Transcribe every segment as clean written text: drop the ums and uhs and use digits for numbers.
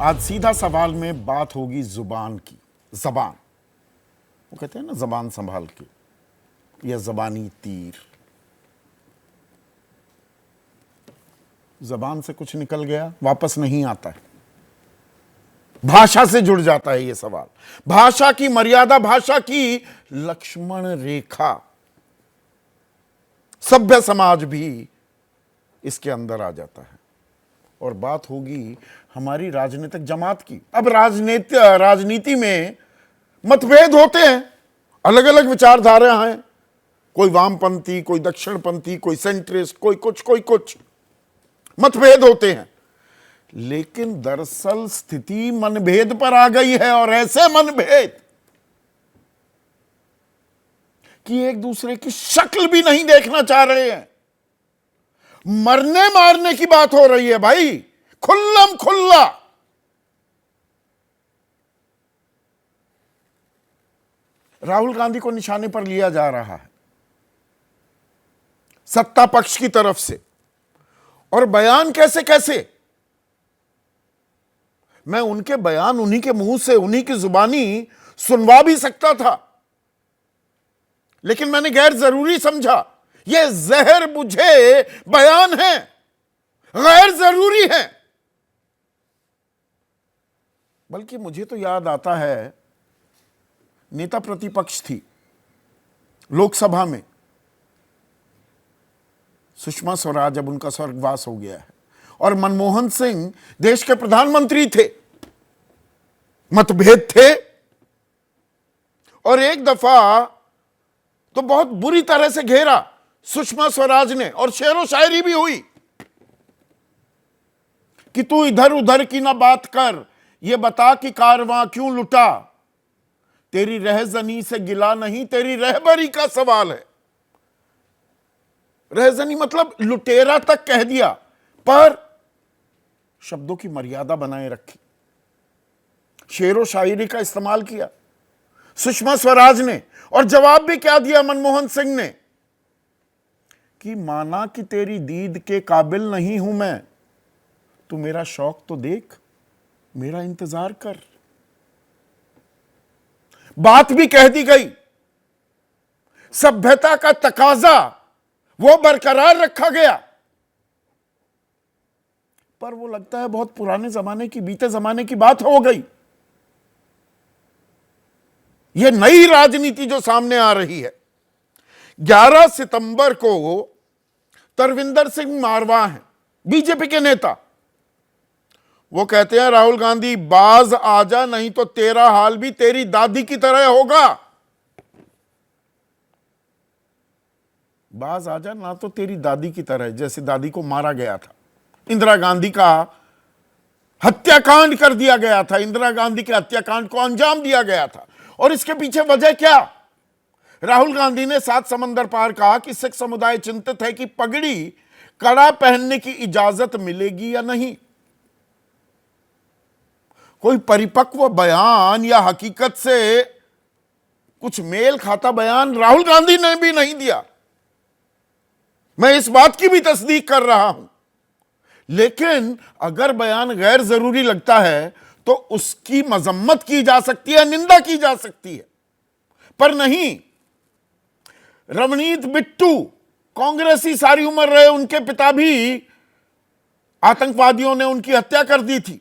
आज सीधा सवाल में बात होगी जुबान की। जबान, वो कहते हैं ना जबान संभाल के, यह जबानी तीर। जबान से कुछ निकल गया वापस नहीं आता है। भाषा से जुड़ जाता है यह सवाल। भाषा की मर्यादा, भाषा की लक्ष्मण रेखा, सभ्य समाज भी इसके अंदर आ जाता है। और बात होगी हमारी राजनीतिक जमात की। अब राजनीति में मतभेद होते हैं, अलग अलग विचारधारा हैं, कोई वामपंथी, कोई दक्षिणपंथी, कोई सेंट्रिस्ट, कोई कुछ मतभेद होते हैं। लेकिन दरअसल स्थिति मनभेद पर आ गई है, और ऐसे मनभेद कि एक दूसरे की शक्ल भी नहीं देखना चाह रहे हैं। मरने मारने की बात हो रही है भाई, खुल्लम खुल्ला। राहुल गांधी को निशाने पर लिया जा रहा है सत्ता पक्ष की तरफ से, और बयान कैसे कैसे। मैं उनके बयान उन्हीं के मुंह से, उन्हीं की जुबानी सुनवा भी सकता था, लेकिन मैंने गैर जरूरी समझा। यह जहर बुझे बयान है, गैर जरूरी है। बल्कि मुझे तो याद आता है, नेता प्रतिपक्ष थी लोकसभा में सुषमा स्वराज, अब उनका स्वर्गवास हो गया है, और मनमोहन सिंह देश के प्रधानमंत्री थे। मतभेद थे, और एक दफा तो बहुत बुरी तरह से घेरा सुषमा स्वराज ने, और शेरो शायरी भी हुई कि तू इधर उधर की ना बात कर, ये बता कि कारवां क्यों लुटा, तेरी रहजनी से गिला नहीं, तेरी रहबरी का सवाल है। रहजनी मतलब लुटेरा तक कह दिया, पर शब्दों की मर्यादा बनाए रखी, शेरो शायरी का इस्तेमाल किया सुषमा स्वराज ने। और जवाब भी क्या दिया मनमोहन सिंह ने कि माना कि तेरी दीद के काबिल नहीं हूं मैं, तू मेरा शौक तो देख, मेरा इंतजार कर। बात भी कह दी गई, सभ्यता का तकाजा वो बरकरार रखा गया, पर वो लगता है बहुत पुराने जमाने की, बीते जमाने की बात हो गई। ये नई राजनीति जो सामने आ रही है। 11 सितंबर को तरविंदर सिंह मारवा हैं, बीजेपी के नेता, वो कहते हैं राहुल गांधी बाज आजा, नहीं तो तेरा हाल भी तेरी दादी की तरह होगा। बाज आजा ना तो तेरी दादी की तरह, जैसे दादी को मारा गया था, इंदिरा गांधी का हत्याकांड कर दिया गया था, इंदिरा गांधी के हत्याकांड को अंजाम दिया गया था। और इसके पीछे वजह क्या? राहुल गांधी ने 7 समंदर पार कहा कि सिख समुदाय चिंतित है कि पगड़ी कड़ा पहनने की इजाजत मिलेगी या नहीं। कोई परिपक्व बयान या हकीकत से कुछ मेल खाता बयान राहुल गांधी ने भी नहीं दिया। मैं इस बात की भी तस्दीक कर रहा हूं, लेकिन अगर बयान गैर जरूरी लगता है तो उसकी मजम्मत की जा सकती है, निंदा की जा सकती है, पर नहीं। रवनीत बिट्टू कांग्रेसी सारी उम्र रहे, उनके पिता भी आतंकवादियों ने उनकी हत्या कर दी थी।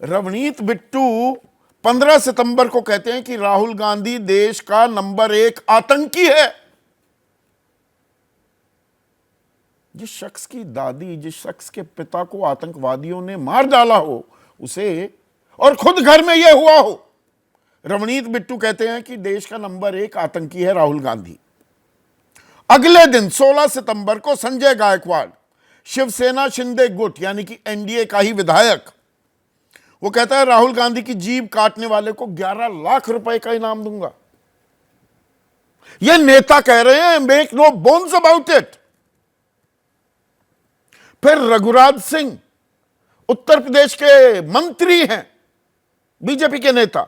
रवनीत बिट्टू 15 सितंबर को कहते हैं कि राहुल गांधी देश का नंबर 1 आतंकी है। जिस शख्स की दादी, जिस शख्स के पिता को आतंकवादियों ने मार डाला हो उसे, और खुद घर में यह हुआ हो, रवनीत बिट्टू कहते हैं कि देश का नंबर 1 आतंकी है राहुल गांधी। अगले दिन 16 सितंबर को संजय गायकवाड़, शिवसेना शिंदे गुट यानी कि एनडीए का ही विधायक, वो कहता है राहुल गांधी की जीभ काटने वाले को 11 लाख रुपए का इनाम दूंगा। ये नेता कह रहे हैं, make no bones about it. फिर रघुराज सिंह उत्तर प्रदेश के मंत्री हैं, बीजेपी के नेता,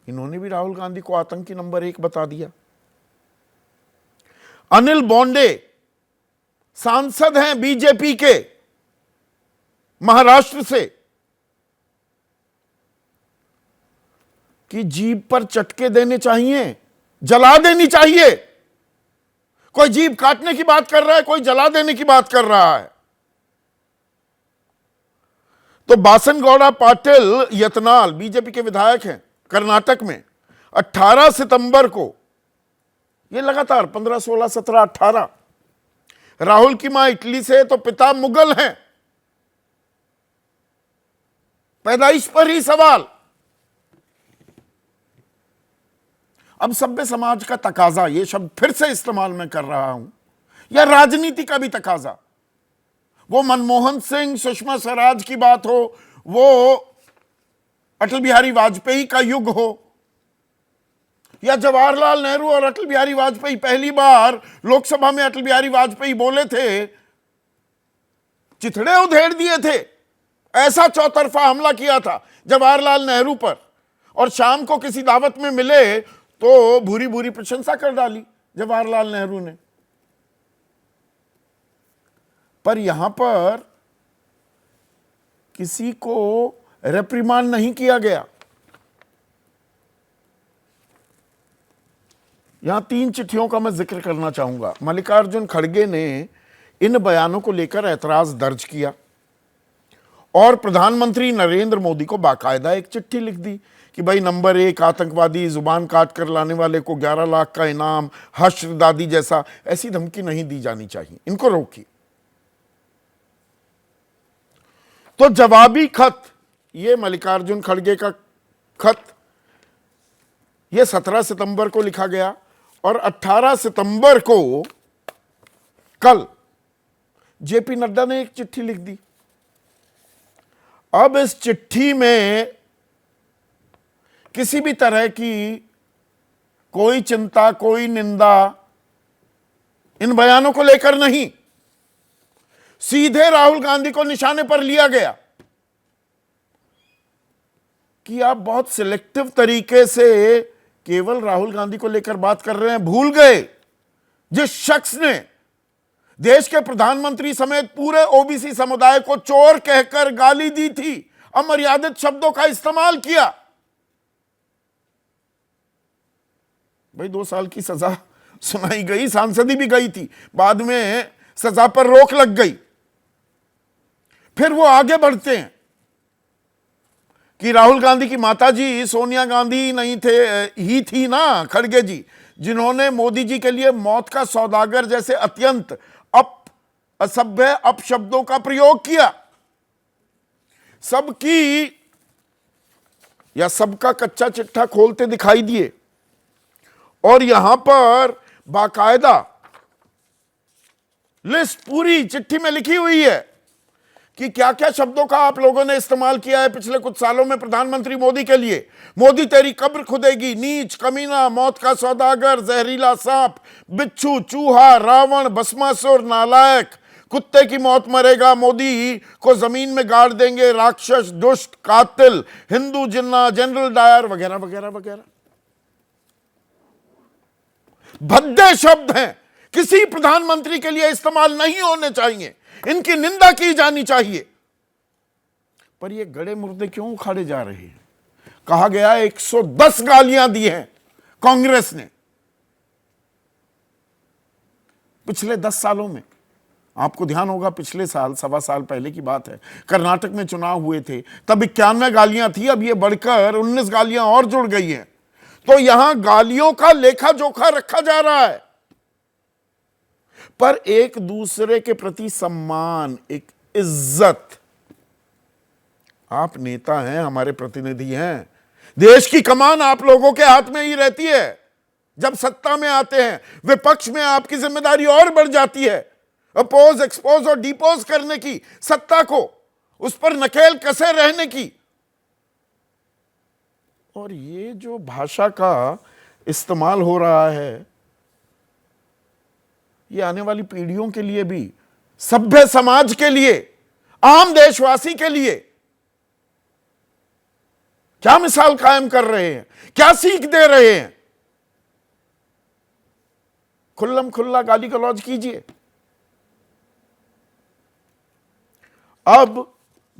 इन्होंने भी राहुल गांधी को आतंकी नंबर 1 बता दिया। अनिल बोंडे सांसद हैं बीजेपी के, महाराष्ट्र से कि जीभ पर चटके देने चाहिए, जला देनी चाहिए। कोई जीभ काटने की बात कर रहा है, कोई जला देने की बात कर रहा है। तो बासनगौड़ा पाटिल यतनाल बीजेपी के विधायक हैं कर्नाटक में। 18 सितंबर को, ये लगातार 15, 16, 17, 18, राहुल की मां इटली से तो पिता मुगल हैं। पैदाइश पर ही सवाल। अब सभ्य समाज का तकाजा, ये शब्द फिर से इस्तेमाल मैं कर रहा हूं, या राजनीति का भी तकाजा, वो मनमोहन सिंह सुषमा स्वराज की बात हो, वो अटल बिहारी वाजपेयी का युग हो, या जवाहरलाल नेहरू और अटल बिहारी वाजपेयी, पहली बार लोकसभा में अटल बिहारी वाजपेयी बोले थे, चिथड़े उधेड़ दिए थे, ऐसा चौतरफा हमला किया था जवाहरलाल नेहरू पर, और शाम को किसी दावत में मिले तो भूरी भूरी प्रशंसा कर डाली जवाहरलाल नेहरू ने। पर यहां पर किसी को रेप्रिमांड नहीं किया गया। यहां 3 चिट्ठियों का मैं जिक्र करना चाहूंगा। मल्लिकार्जुन खड़गे ने इन बयानों को लेकर ऐतराज दर्ज किया और प्रधानमंत्री नरेंद्र मोदी को बाकायदा एक चिट्ठी लिख दी कि भाई, नंबर 1 आतंकवादी, जुबान काट कर लाने वाले को 11 लाख का इनाम, हश्र दादी जैसा, ऐसी धमकी नहीं दी जानी चाहिए, इनको रोकिए। तो जवाबी खत, ये मल्लिकार्जुन खड़गे का खत, ये 17 सितंबर को लिखा गया और 18 सितंबर को कल जेपी नड्डा ने एक चिट्ठी लिख दी। अब इस चिट्ठी में किसी भी तरह की कोई चिंता, कोई निंदा इन बयानों को लेकर नहीं, सीधे राहुल गांधी को निशाने पर लिया गया कि आप बहुत सिलेक्टिव तरीके से केवल राहुल गांधी को लेकर बात कर रहे हैं। भूल गए जिस शख्स ने देश के प्रधानमंत्री समेत पूरे ओबीसी समुदाय को चोर कहकर गाली दी थी, अमर्यादित शब्दों का इस्तेमाल किया। भाई 2 साल की सजा सुनाई गई, सांसदी भी गई थी, बाद में सजा पर रोक लग गई। फिर वो आगे बढ़ते हैं कि राहुल गांधी की माताजी सोनिया गांधी नहीं थे, ही थी ना, खड़गे जी, जिन्होंने मोदी जी के लिए मौत का सौदागर जैसे अत्यंत असभ्य अपशब्दों का प्रयोग किया। सबकी या सबका कच्चा चिट्ठा खोलते दिखाई दिए और यहां पर बाकायदा लिस्ट पूरी चिट्ठी में लिखी हुई है कि क्या क्या शब्दों का आप लोगों ने इस्तेमाल किया है पिछले कुछ सालों में प्रधानमंत्री मोदी के लिए। मोदी तेरी कब्र खुदेगी, नीच, कमीना, मौत का सौदागर, जहरीला सांप, बिच्छू, चूहा, रावण, भस्मासुर, नालायक, कुत्ते की मौत मरेगा, मोदी को जमीन में गाड़ देंगे, राक्षस, दुष्ट, कातिल, हिंदू जिन्ना, जनरल डायर, वगैरह वगैरह वगैरह। भद्दे शब्द हैं, किसी प्रधानमंत्री के लिए इस्तेमाल नहीं होने चाहिए, इनकी निंदा की जानी चाहिए। पर ये गड़े मुर्दे क्यों उखाड़े जा रहे हैं? कहा गया 110 गालियां दी हैं कांग्रेस ने पिछले 10 सालों में। आपको ध्यान होगा पिछले साल, 1.25 साल पहले की बात है, कर्नाटक में चुनाव हुए थे, तब 91 गालियां थी, अब ये बढ़कर 19 गालियां और जुड़ गई हैं। तो यहां गालियों का लेखा जोखा रखा जा रहा है, पर एक दूसरे के प्रति सम्मान, एक इज्जत। आप नेता हैं, हमारे प्रतिनिधि हैं, देश की कमान आप लोगों के हाथ में ही रहती है। जब सत्ता में आते हैं, विपक्ष में आपकी जिम्मेदारी और बढ़ जाती है, अपोज, एक्सपोज और डिपोज करने की, सत्ता को उस पर नकेल कसे रहने की। और ये जो भाषा का इस्तेमाल हो रहा है, ये आने वाली पीढ़ियों के लिए भी, सभ्य समाज के लिए, आम देशवासी के लिए क्या मिसाल कायम कर रहे हैं, क्या सीख दे रहे हैं? खुल्लम खुल्ला गाली गलौज कीजिए। अब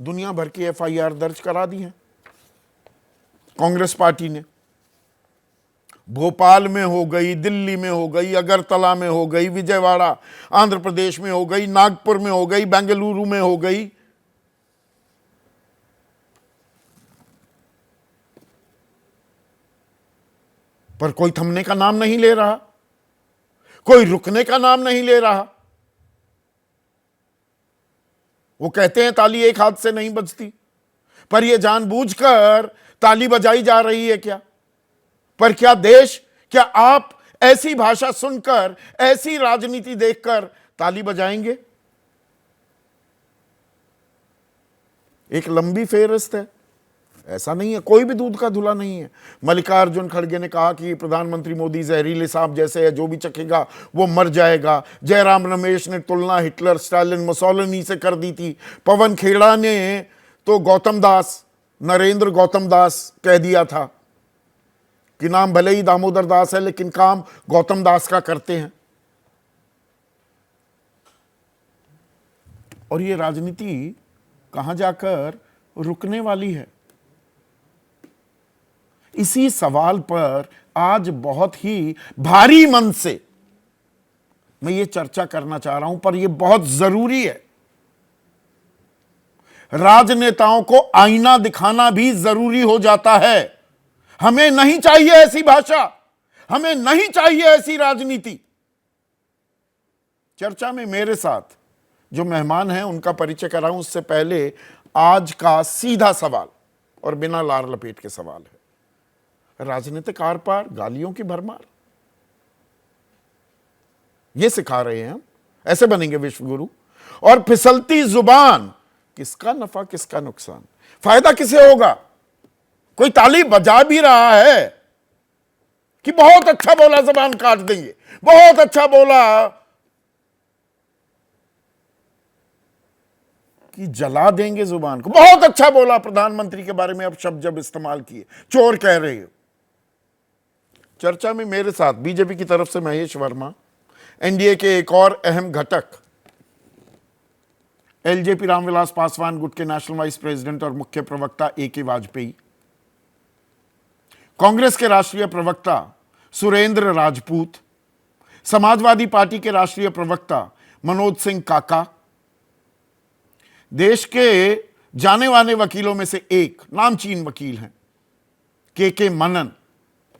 दुनिया भर की एफआईआर दर्ज करा दी है कांग्रेस पार्टी ने। भोपाल में हो गई, दिल्ली में हो गई, अगरतला में हो गई, विजयवाड़ा आंध्र प्रदेश में हो गई, नागपुर में हो गई, बेंगलुरु में हो गई। पर कोई थमने का नाम नहीं ले रहा, कोई रुकने का नाम नहीं ले रहा। वो कहते हैं ताली एक हाथ से नहीं बजती, पर यह जानबूझकर ताली बजाई जा रही है क्या? पर क्या देश, क्या आप ऐसी भाषा सुनकर, ऐसी राजनीति देखकर ताली बजाएंगे? एक लंबी फेहरिस्त है, ऐसा नहीं है, कोई भी दूध का धुला नहीं है। मल्लिकार्जुन खड़गे ने कहा कि प्रधानमंत्री मोदी जहरीले सांप जैसे है, जो भी चखेगा वो मर जाएगा। जयराम रमेश ने तुलना हिटलर, स्टालिन, मुसोलिनी से कर दी थी। पवन खेड़ा ने तो गौतम दास, नरेंद्र गौतम दास कह दिया था कि नाम भले ही दामोदर दास है लेकिन काम गौतम दास का करते हैं। और ये राजनीति कहां जाकर रुकने वाली है? इसी सवाल पर आज बहुत ही भारी मन से मैं ये चर्चा करना चाह रहा हूं, पर यह बहुत जरूरी है। राजनेताओं को आईना दिखाना भी जरूरी हो जाता है। हमें नहीं चाहिए ऐसी भाषा, हमें नहीं चाहिए ऐसी राजनीति। चर्चा में मेरे साथ जो मेहमान हैं उनका परिचय कराऊं, उससे पहले आज का सीधा सवाल और बिना लार लपेट के सवाल है। राजनीतिक आर पार, गालियों की भरमार, ये सिखा रहे हैं हम, ऐसे बनेंगे विश्वगुरु। और फिसलती जुबान, किसका नफा किसका नुकसान, फायदा किसे होगा? कोई ताली बजा भी रहा है कि बहुत अच्छा बोला, जबान काट देंगे, बहुत अच्छा बोला कि जला देंगे जुबान को, बहुत अच्छा बोला प्रधानमंत्री के बारे में अब शब्द जब इस्तेमाल किए, चोर कह रहे हो। चर्चा में मेरे साथ बीजेपी की तरफ से महेश वर्मा, एनडीए के एक और अहम घटक एलजेपी रामविलास पासवान, गुट के नेशनल वाइस प्रेसिडेंट और मुख्य प्रवक्ता ए.के. वाजपेयी, कांग्रेस के राष्ट्रीय प्रवक्ता सुरेंद्र राजपूत, समाजवादी पार्टी के राष्ट्रीय प्रवक्ता मनोज सिंह काका, देश के जाने माने वकीलों में से एक नामचीन वकील हैं के मनन।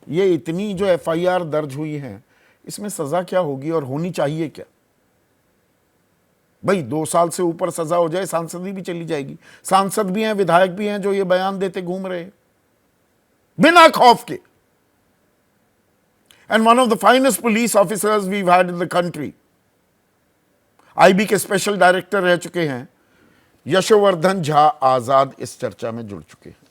ये इतनी जो एफआईआर दर्ज हुई है, इसमें सजा क्या होगी और होनी चाहिए क्या? भाई 2 साल से ऊपर सजा हो जाए, सांसदी भी चली जाएगी। सांसद भी हैं, विधायक भी हैं जो ये बयान देते घूम रहे हैं बिना खौफ के। And one of the finest police officers we had in the country, IB के स्पेशल डायरेक्टर रह चुके हैं, यशोवर्धन झा आजाद, इस चर्चा में जुड़ चुके हैं।